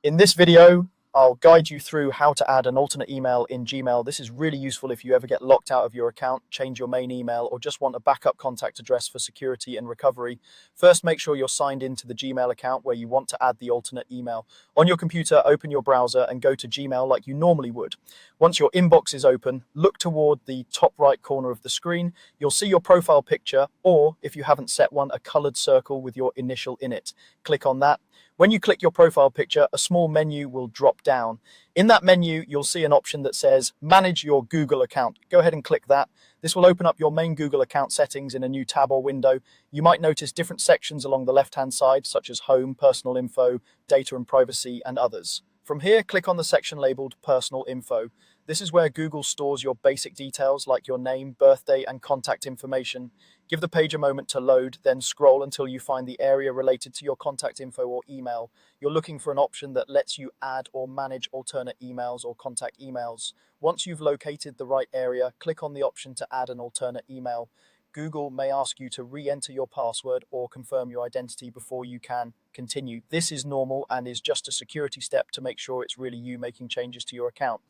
In this video, I'll guide you through how to add an alternate email in Gmail. This is really useful if you ever get locked out of your account, change your main email, or just want a backup contact address for security and recovery. First, make sure you're signed into the Gmail account where you want to add the alternate email. On your computer, open your browser and go to Gmail like you normally would. Once your inbox is open, look toward the top right corner of the screen. You'll see your profile picture, or if you haven't set one, a colored circle with your initial in it. Click on that. When you click your profile picture, a small menu will drop down. In that menu, you'll see an option that says Manage your Google account. Go ahead and click that. This will open up your main Google account settings in a new tab or window. You might notice different sections along the left-hand side, such as Home, Personal Info, Data and Privacy, and others. From here, click on the section labeled Personal Info. This is where Google stores your basic details like your name, birthday, and contact information. Give the page a moment to load, then scroll until you find the area related to your contact info or email. You're looking for an option that lets you add or manage alternate emails or contact emails. Once you've located the right area, click on the option to add an alternate email. Google may ask you to re-enter your password or confirm your identity before you can continue. This is normal and is just a security step to make sure it's really you making changes to your account.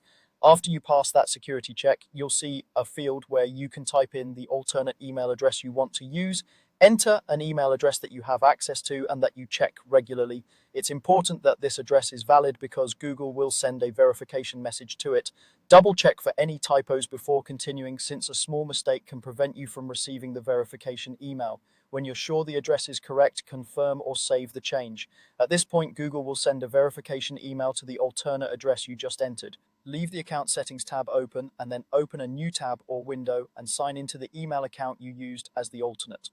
After you pass that security check, you'll see a field where you can type in the alternate email address you want to use. Enter an email address that you have access to and that you check regularly. It's important that this address is valid because Google will send a verification message to it. Double check for any typos before continuing, since a small mistake can prevent you from receiving the verification email. When you're sure the address is correct, confirm or save the change. At this point, Google will send a verification email to the alternate address you just entered. Leave the account settings tab open and then open a new tab or window and sign into the email account you used as the alternate.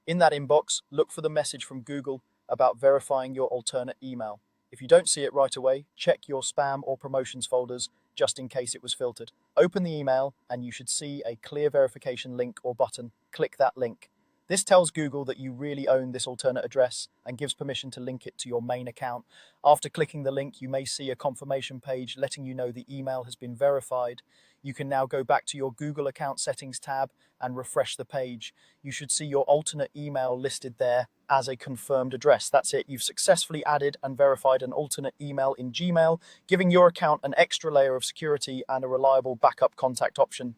In that inbox, look for the message from Google about verifying your alternate email. If you don't see it right away, check your spam or promotions folders just in case it was filtered. Open the email and you should see a clear verification link or button. Click that link. This tells Google that you really own this alternate address and gives permission to link it to your main account. After clicking the link, you may see a confirmation page letting you know the email has been verified. You can now go back to your Google account settings tab and refresh the page. You should see your alternate email listed there as a confirmed address. That's it. You've successfully added and verified an alternate email in Gmail, giving your account an extra layer of security and a reliable backup contact option.